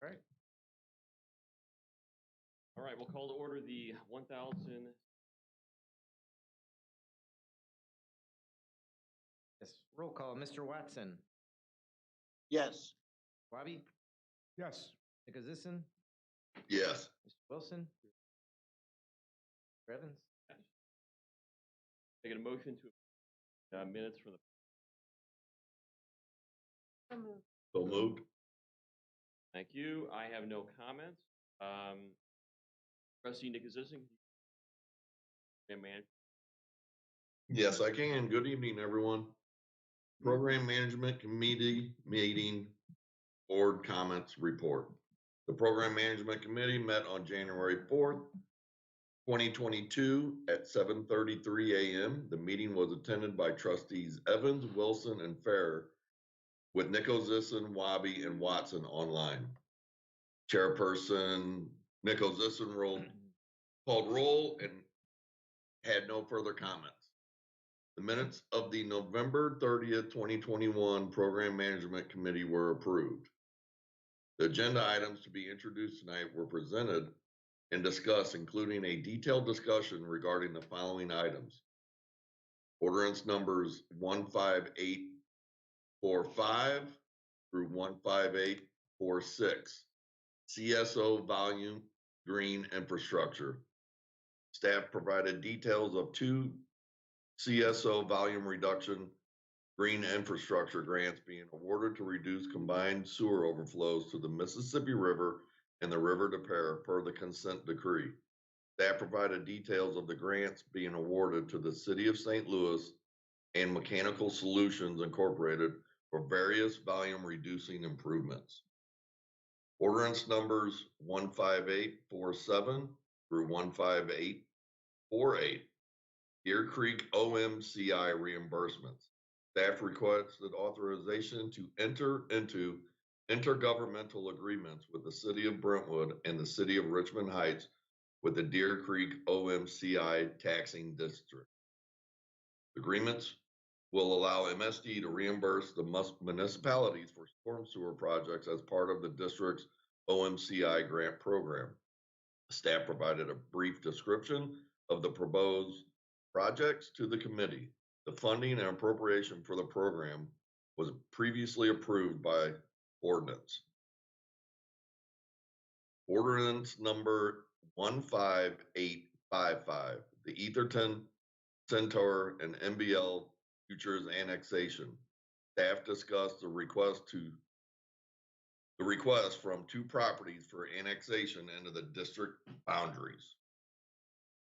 All right. All right, we'll call to order the 1000. Yes, roll call. Mr. Watson, Yes. Wabi, Yes. Nikozison, Yes. Mr. Wilson, Mr. Evans. Taking a motion to minutes from the. So moved. Thank you. I have no comments. Trustee Nikozison, man. Yes, I can. Good evening, everyone. Program Management Committee meeting, board comments report. The Program Management Committee met on January 4th, 2022 at 7:33 a.m. The meeting was attended by trustees Evans, Wilson, and Fair, with Nikozison, Wabi, and Watson online. Chairperson Nikozison called roll and had no further comments. The minutes of the November 30th, 2021 Program Management Committee were approved. The agenda items to be introduced tonight were presented and discussed, including a detailed discussion regarding the following items. Ordinance numbers 15845 through 15846. CSO volume green infrastructure. Staff provided details of 2 CSO volume reduction green infrastructure grants being awarded to reduce combined sewer overflows to the Mississippi River and the River de Pere per the consent decree. Staff provided details of the grants being awarded to the City of St. Louis and Mechanical Solutions Incorporated for various volume reducing improvements. Ordinance numbers 15847 through 15848. Deer Creek OMCI reimbursements. Staff requested authorization to enter into intergovernmental agreements with the City of Brentwood and the City of Richmond Heights with the Deer Creek OMCI taxing district. Agreements will allow MSD to reimburse the municipalities for storm sewer projects as part of the district's OMCI grant program. Staff provided a brief description of the proposed projects to the committee. The funding and appropriation for the program was previously approved by ordinance. Ordinance number 15855, the Etherton, Centaur, and MBL futures annexation. Staff discussed the request from 2 properties for annexation into the district boundaries.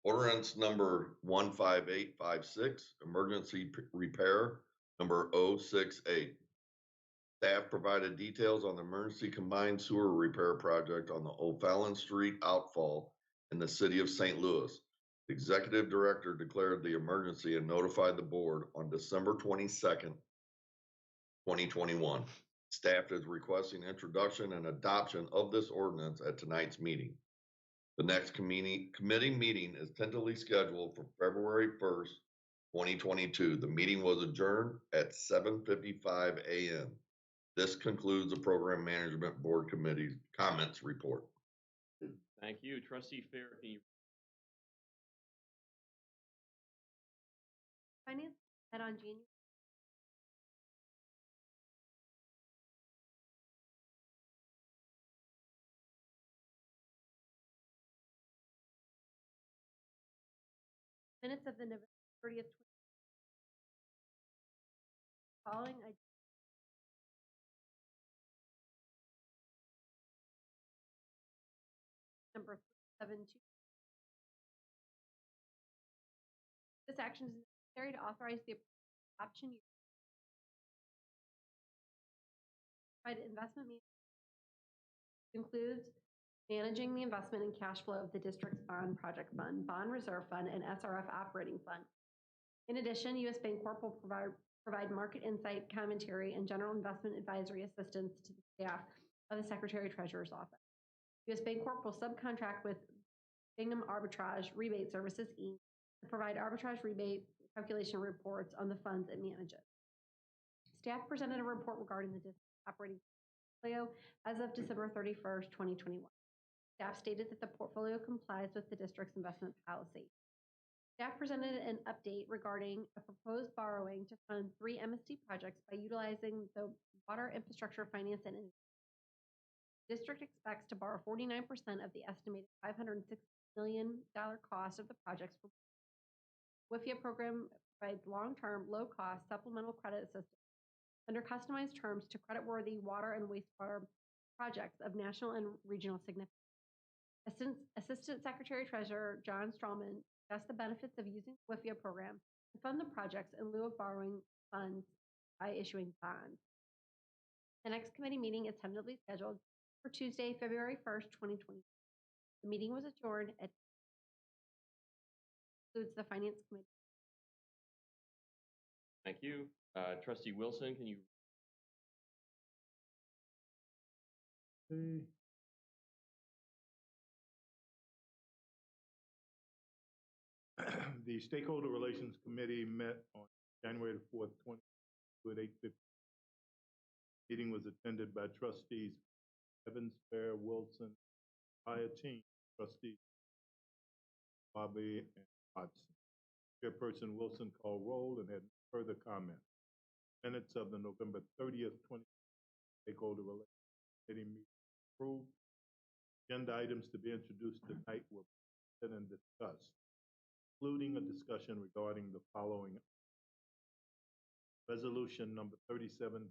Ordinance number 15856, emergency repair number 068. Staff provided details on the emergency combined sewer repair project on the O'Fallon Street outfall in the City of St. Louis. The executive director declared the emergency and notified the board on December 22nd, 2021. Staff is requesting introduction and adoption of this ordinance at tonight's meeting. The next committee meeting is tentatively scheduled for February 1st, 2022. The meeting was adjourned at 7:55 a.m. This concludes the Program Management Board Committee comments report. Thank you. Trustee Fair, can you? Finance met on January. Minutes of the November 30th. Following number 372. This action is necessary to authorize the option provide investment includes managing the investment and cash flow of the district's bond project fund, bond reserve fund, and SRF operating fund. In addition, U.S. Bancorp will provide market insight, commentary, and general investment advisory assistance to the staff of the Secretary Treasurer's Office. U.S. Bancorp will subcontract with Bingham Arbitrage Rebate Services, Inc. to provide arbitrage rebate calculation reports on the funds it manages. Staff presented a report regarding the district operating portfolio as of December 31st, 2021. Staff stated that the portfolio complies with the district's investment policy. Staff presented an update regarding a proposed borrowing to fund 3 MSD projects by utilizing the Water Infrastructure Finance and the district expects to borrow 49% of the estimated $506 million cost of the projects. WIFIA program provides long-term, low-cost supplemental credit assistance under customized terms to creditworthy water and wastewater projects of national and regional significance. Assistant Secretary Treasurer John Strawman discussed the benefits of using the WIFIA program to fund the projects in lieu of borrowing funds by issuing bonds. The next committee meeting is tentatively scheduled for Tuesday, February 1st, 2020. The meeting was adjourned at includes the Finance Committee. Thank you. Trustee Wilson, can you? The Stakeholder Relations Committee met on January the 4th, 2022 at 8:50. Meeting was attended by trustees Evans, Fair, Wilson, entire team, trustees Bobby and Hodgson. Chairperson Wilson called roll and had further comment. Minutes of the November 30th, 20 Stakeholder Relations Committee meeting approved. Agenda items to be introduced tonight were presented and discussed, including a discussion regarding the following. Resolution number 37,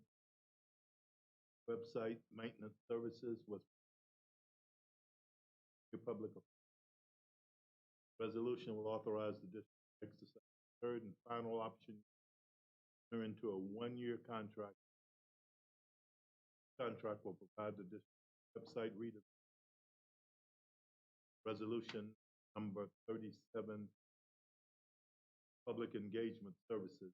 website maintenance services was public. Resolution will authorize the district to exercise the third and final option, enter into a one-year contract. Contract will provide the district website reader. Resolution number 37, public engagement services.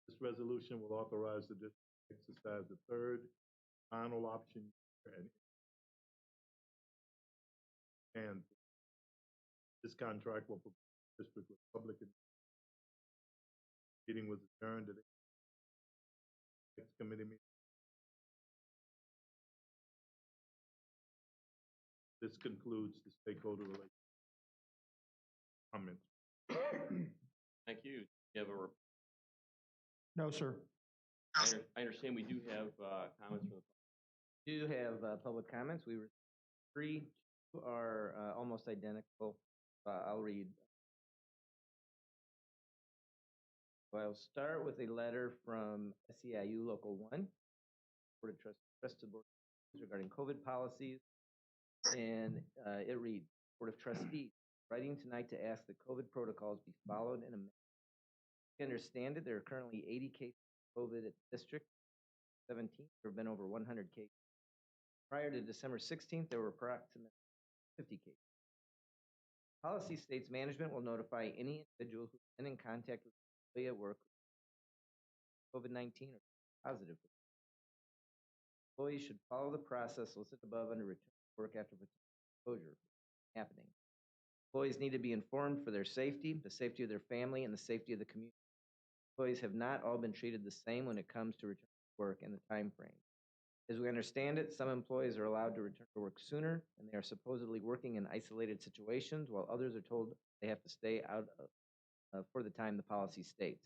This resolution will authorize the district to exercise the third final option and this contract will provide the district with public. Meeting was adjourned at next committee meeting. This concludes the stakeholder relations comments. Thank you. You have a No, sir. I understand we do have comments from the public. We do have public comments. We were 3 are almost identical. I'll read. So I'll start with a letter from SEIU Local 1, Board of Trusted Board regarding COVID policies. And it reads, Board of Trustees, writing tonight to ask that COVID protocols be followed and amended. We understand it, there are currently 80 cases of COVID at the district. 17, there have been over 100 cases. Prior to December 16th, there were approximately 50 cases. Policy states management will notify any individual who's been in contact with an employee at work with COVID-19 or positive. Employees should follow the process listed above under return to work after exposure happening. Employees need to be informed for their safety, the safety of their family, and the safety of the community. Employees have not all been treated the same when it comes to return to work and the time frame. As we understand it, some employees are allowed to return to work sooner, and they are supposedly working in isolated situations, while others are told they have to stay out for the time the policy states.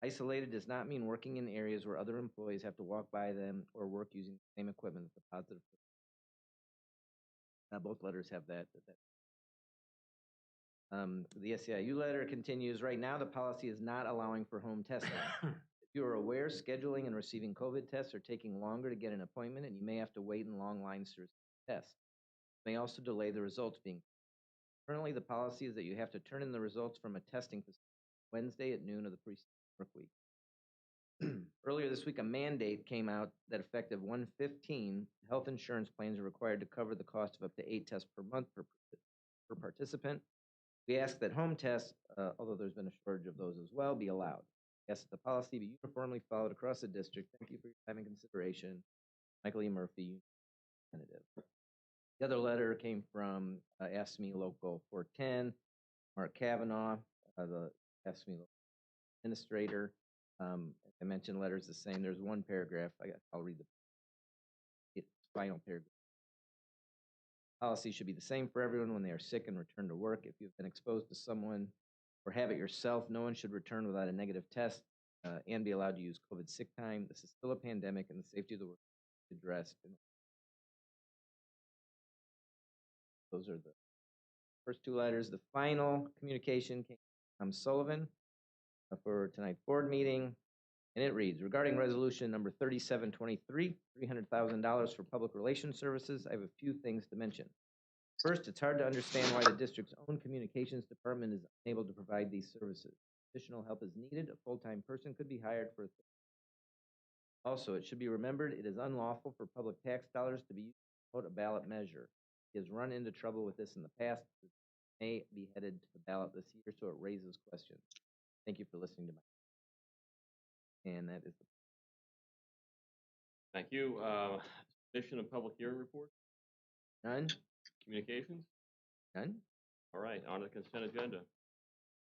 Isolated does not mean working in areas where other employees have to walk by them or work using the same equipment as the positive. Both letters have that. The SEIU letter continues, right now the policy is not allowing for home testing. If you are aware, scheduling and receiving COVID tests are taking longer to get an appointment, and you may have to wait in long lines to receive tests. It may also delay the results being. Currently, the policy is that you have to turn in the results from a testing facility Wednesday at noon of the preceding work week. Earlier this week, a mandate came out that effective 1/15, health insurance plans are required to cover the cost of up to 8 tests per month per participant. We ask that home tests, although there's been a shortage of those as well, be allowed. We ask that the policy be uniformly followed across the district. Thank you for your time and consideration. Michael E. Murphy, representative. The other letter came from AFSCME Local 410, Mark Kavanaugh, the AFSCME Local administrator. As I mentioned, letters the same. There's one paragraph. I'll read the final paragraph. Policy should be the same for everyone when they are sick and return to work. If you've been exposed to someone or have it yourself, no one should return without a negative test and be allowed to use COVID sick time. This is still a pandemic, and the safety of the work is addressed. Those are the first two letters. The final communication came from Sullivan for tonight's board meeting, and it reads, regarding resolution number 3723, $300,000 for public relations services, I have a few things to mention. First, it's hard to understand why the district's own communications department is unable to provide these services. Additional help is needed. A full-time person could be hired for. Also, it should be remembered it is unlawful for public tax dollars to be used to promote a ballot measure. He has run into trouble with this in the past. It may be headed to the ballot this year, so it raises questions. Thank you for listening to my. And that is. Thank you. Submission of public hearing report, None? communications. None? All right, on to the consent agenda.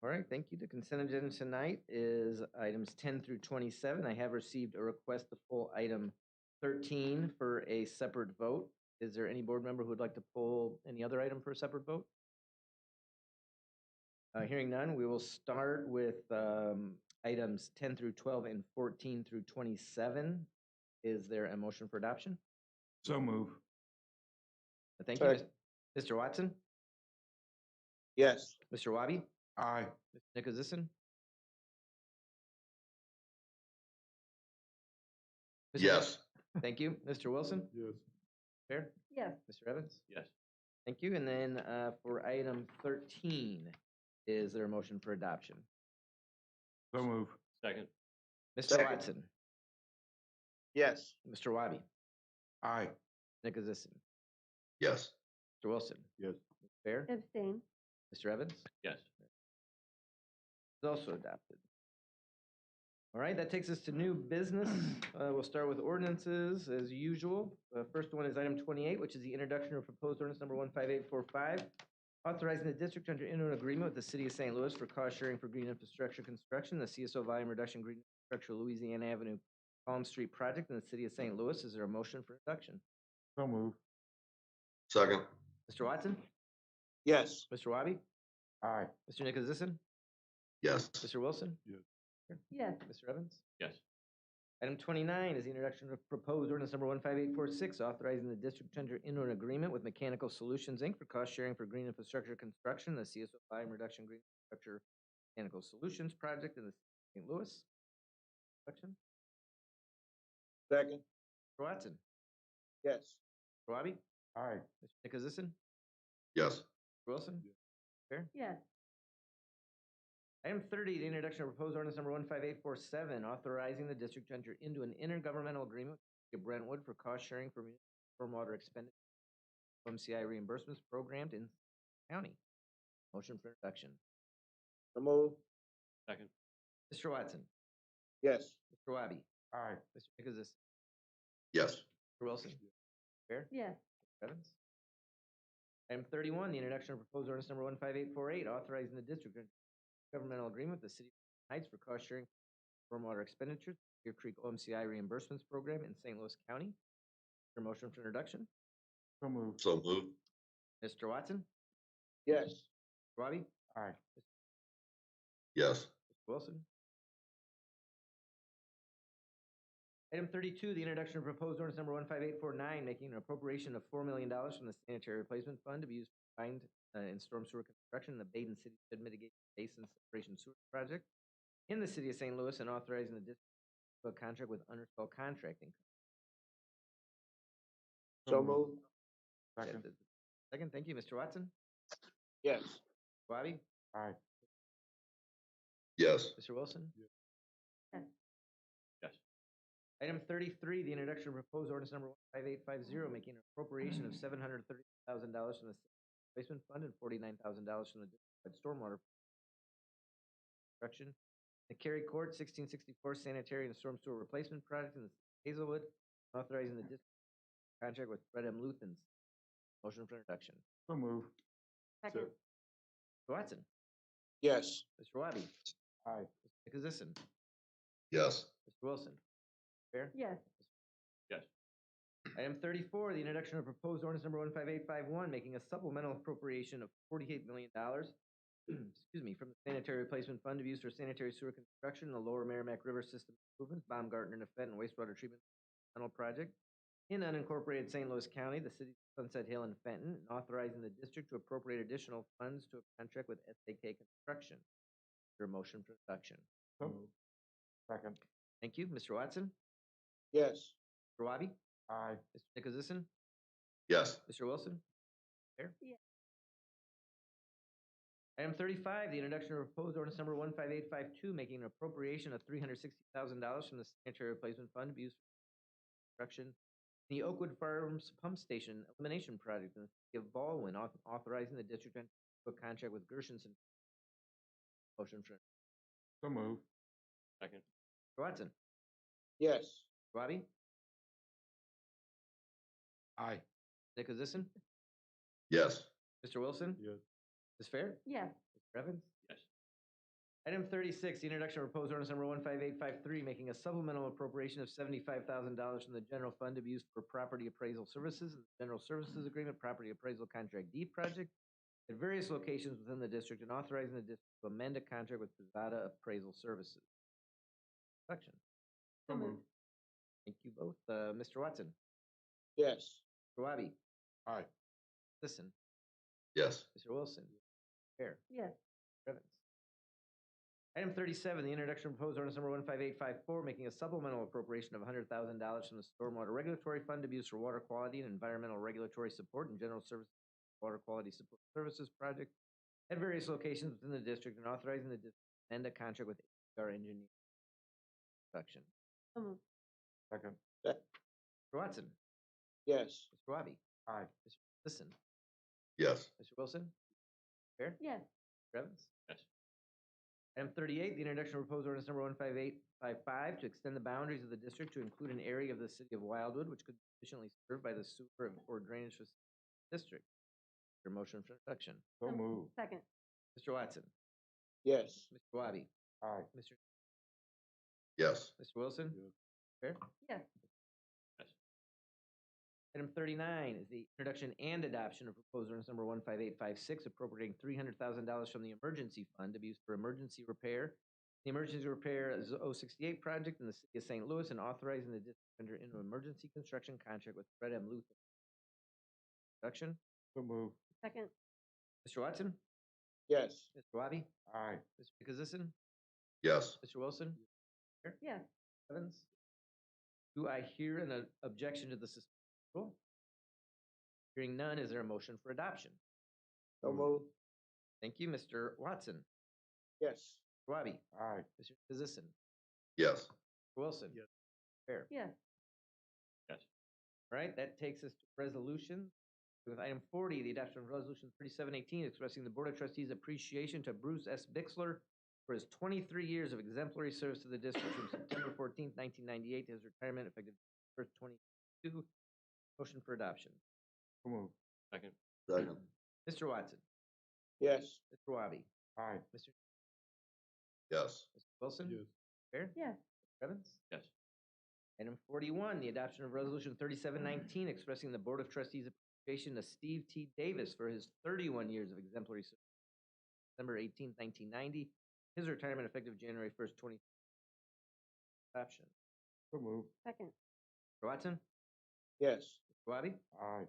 All right, thank you. The consent agenda tonight is items 10 through 27. I have received a request to pull item 13 for a separate vote. Is there any board member who would like to pull any other item for a separate vote? Hearing none, we will start with items 10 through 12 and 14 through 27. Is there a motion for adoption? So move. Thank you. Mr. Watson? Yes. Mr. Wabi? Aye. Mr. Nikozison? Yes. Thank you. Mr. Wilson? Yes. Fair? Yes. Mr. Evans? Yes. Thank you. And then for item 13, is there a motion for adoption? So move. Second. Mr. Second. Watson? Yes. Mr. Wabi? Aye. Nikozison? Yes. Mr. Wilson? Yes. Fair? Abstain. Mr. Evans? Yes. Is also adopted. All right, that takes us to new business. We'll start with ordinances as usual. First one is item 28, which is the introduction of proposed ordinance number 15845, authorizing the district to enter into an agreement with the city of St. Louis for cost sharing for green infrastructure construction, the CSO volume reduction green infrastructure Louisiana Avenue Palm Street project in the city of St. Louis. Is there a motion for introduction? So move. Second. Mr. Watson? Yes. Mr. Wabi? Aye. Mr. Nikozison? Yes. Mr. Wilson? Yes. Mr. Evans? Yes. Item 29 is the introduction of proposed ordinance number 15846, authorizing the district to enter into an agreement with Mechanical Solutions, Inc. for cost sharing for green infrastructure construction, the CSO volume reduction green infrastructure Mechanical Solutions project in the city of St. Louis. Question? Second. Mr. Watson? Yes. Mr. Wabi? Aye. Mr. Nikozison? Yes. Mr. Wilson? Fair? Yes. Item 30, the introduction of proposed ordinance number 15847, authorizing the district to enter into an intergovernmental agreement with Brentwood for cost sharing for stormwater expenditure MCI reimbursements programmed in county. Motion for introduction. So move. Second. Mr. Watson? Yes. Mr. Wabi? Aye. Mr. Nikozis? Yes. Mr. Wilson? Fair? Yes. Mr. Evans? Item 31, the introduction of proposed ordinance number 15848, authorizing the district to enter governmental agreement with the city of Heights for cost sharing stormwater expenditures, Deer Creek OMCI reimbursements program in St. Louis County. Is there a motion for introduction? So move. So moved. Mr. Watson? Yes. Mr. Wabi? Aye. Yes. Mr. Wilson? Item 32, the introduction of proposed ordinance number 15849, making an appropriation of $4 million from the sanitary replacement fund to be used for combined in storm sewer construction in the Baden City Flood Mitigation Basin Separation Sewer Project in the city of St. Louis, and authorizing the district to a contract with Underspell Contracting. So move. Second. Second, thank you. Mr. Watson? Yes. Bobby? Aye. Yes. Mr. Wilson? Yes. Yes. Item 33, the introduction of proposed ordinance number 15850, making an appropriation of $730,000 from the replacement fund and $49,000 from the district stormwater construction. The Cary Court 1664 sanitary and storm sewer replacement project in the city of Hazelwood, authorizing the district contract with Fred M. Luthens. Motion for introduction. So move. Second. Mr. Watson? Yes. Mr. Wabi? Aye. Mr. Nikozison? Yes. Mr. Wilson? Fair? Yes. Yes. Item 34, the introduction of proposed ordinance number 15851, making a supplemental appropriation of $48 million, excuse me, from the sanitary replacement fund to be used for sanitary sewer construction in the lower Merrimack River system improvements, Baumgartner and Fenton wastewater treatment tunnel project in unincorporated St. Louis County, the cities of Sunset Hill and Fenton, and authorizing the district to appropriate additional funds to a contract with SAK Construction. Is there a motion for introduction? So moved. Second. Thank you. Mr. Watson? Yes. Mr. Wabi? Aye. Mr. Nicholasison? Yes. Mr. Wilson? Fair? Yes. Item 35, the introduction of proposed ordinance number 15852, making an appropriation of $360,000 from the sanitary replacement fund to be used for construction in the Oakwood Farms Pump Station Elimination Project in the city of Baldwin, authorizing the district to enter into a contract with Gershenson. Motion for So moved. Second. Mr. Watson. Yes. Mr. Wabi? Aye. Nicholasison? Yes. Mr. Wilson? Yes. Ms. Fair? Yes. Mr. Evans? Yes. Item 36, the introduction of proposed ordinance number 15853, making a supplemental appropriation of $75,000 from the general fund to be used for property appraisal services and the general services agreement property appraisal contract D project at various locations within the district and authorizing the district to amend a contract with Privada Appraisal Services. Section. So moved. Thank you both. Mr. Watson? Yes. Mr. Wabi? Aye. Listen. Yes. Mr. Wilson? Fair. Yes. Evans. Item 37, the introduction of proposed ordinance number 15854, making a supplemental appropriation of $100,000 from the Stormwater Regulatory Fund to be used for water quality and environmental regulatory support and general service water quality support services project at various locations within the district and authorizing the district to end a contract with HR Engineering. Production. So moved. Second. Mr. Watson? Yes. Mr. Wabi? Aye. Mr. Listen. Yes. Mr. Wilson? Fair? Yes. Mr. Evans? Yes. Item 38, the introduction of proposed ordinance number 15855 to extend the boundaries of the district to include an area of the city of Wildwood which could be efficiently served by the sewer or drainage district. Your motion for introduction. So moved. Second. Mr. Watson? Yes. Mr. Wabi? Aye. Mr. Yes. Mr. Wilson? Yes. Fair? Yes. Yes. Item 39 is the introduction and adoption of proposed ordinance number 15856, appropriating $300,000 from the emergency fund to be used for emergency repair. The emergency repair 068 project in the city of St. Louis and authorizing the district to enter into an emergency construction contract with Fred M. Luther. Introduction. So moved. Second. Mr. Watson? Yes. Mr. Wabi? Aye. Mr. Nicholasison? Yes. Mr. Wilson? Yes. Evans? Do I hear an objection to the suspension rule? Hearing none, is there a motion for adoption? So moved. Thank you, Mr. Watson. Yes. Mr. Wabi? Aye. Mr. Nicholasison? Yes. Mr. Wilson? Yes. Fair. Yes. Yes. All right, that takes us to resolutions. With item 40, the adoption of resolution 3718, expressing the Board of Trustees' appreciation to Bruce S. Bixler for his 23 years of exemplary service to the district from September 14th, 1998 to his retirement effective 1st, 2022. Motion for adoption. So moved. Second. Second. Mr. Watson? Yes. Mr. Wabi? Aye. Mr. Yes. Mr. Wilson? Yes. Fair? Yes. Mr. Evans? Yes. Item 41, the adoption of resolution 3719, expressing the Board of Trustees' appreciation to Steve T. Davis for his 31 years of exemplary service. December 18th, 1990. His retirement effective January 1st, 2020. Adoption. So moved. Second. Mr. Watson? Yes. Mr. Wabi? Aye.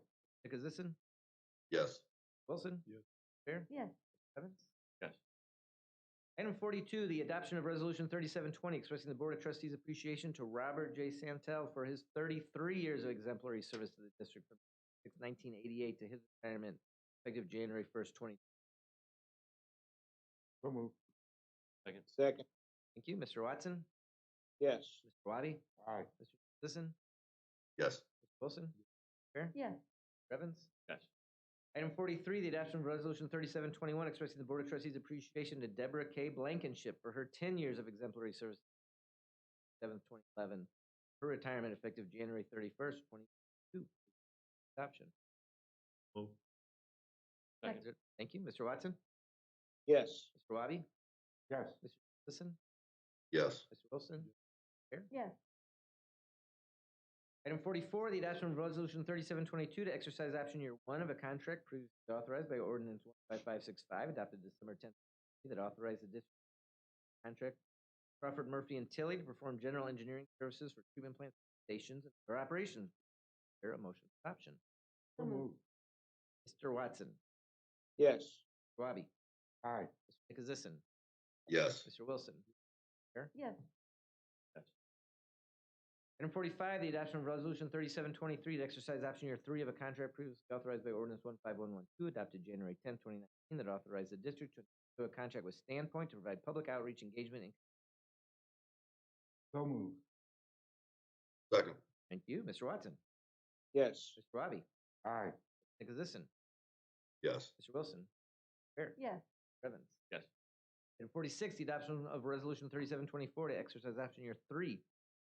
Nicholasison? Yes. Wilson? Yes. Fair? Yes. Evans? Yes. Item 42, the adoption of resolution 3720, expressing the Board of Trustees' appreciation to Robert J. Santel for his 33 years of exemplary service to the district from 1988 to his retirement effective January 1st, 2020. So moved. Second. Second. Thank you. Mr. Watson? Yes. Mr. Wabi? Aye. Mr. Nicholasison? Yes. Mr. Wilson? Fair? Yes. Mr. Evans? Yes. Item 43, the adoption of resolution 3721, expressing the Board of Trustees' appreciation to Deborah K. Blankenship for her 10 years of exemplary service, 7th, 2011. Her retirement effective January 31st, 2022. Adoption. Move. Second. Thank you. Mr. Watson? Yes. Mr. Wabi? Yes. Mr. Nicholasison? Yes. Mr. Wilson? Yes. Item 44, the adoption of Resolution 3722 to exercise option year 1 of a contract previously authorized by Ordinance 15565, adopted December 10th, that authorized the district contract Crawford Murphy and Tilly to perform general engineering services for treatment plant stations and their operations. Is there a motion for adoption? So moved. Mr. Watson, yes, Mr. Wabi, Aye. Mr. Nicholasison, Yes. Mr. Wilson. Yes. Item 45, the adoption of Resolution 3723 to exercise option year 3 of a contract previously authorized by Ordinance 15112, adopted January 10, 2019, that authorized the district to enter into a contract with Standpoint to provide public outreach engagement. So moved. Second. Thank you. Mr. Watson, yes, Mr. Wabi, Aye. Nicholasison, Yes. Mr. Wilson, Yes. Evans. Yes. Item 46, the adoption of Resolution 3724 to exercise option year 3.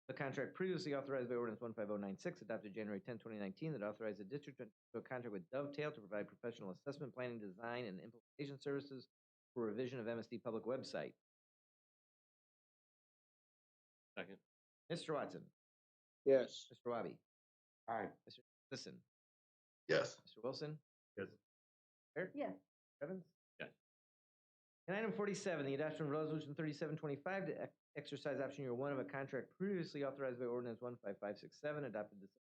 The contract previously authorized by Ordinance 15096, adopted January 10, 2019, that authorized the district to enter into a contract with Dovetail to provide professional assessment, planning, design, and implementation services for revision of MSD public website. Second. Mr. Watson, yes, Mr. Wabi, Aye. Mr. Nicholasison, Yes. Mr. Wilson, yes, Yes. Evans. Yes. And item 47, the adoption of Resolution 3725 to exercise option year 1 of a contract previously authorized by Ordinance 15567, adopted December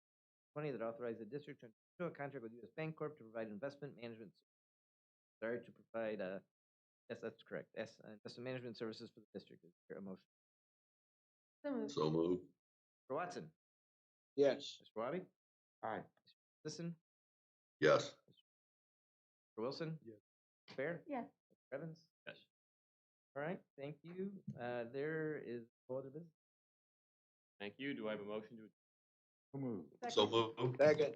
20, that authorized the district to enter into a contract with U.S. Bancorp to provide investment management. Sorry, to provide, yes, that's correct. Investment management services for the district. Is there a motion? So moved. So moved. Mr. Watson, yes, Mr. Wabi, Aye. Listen, Yes. Mr. Wilson, Yes. Fair, Yes. Mr. Evans. Yes. All right, thank you. There is no other business. Thank you. Do I have a motion to? So moved. So moved. second,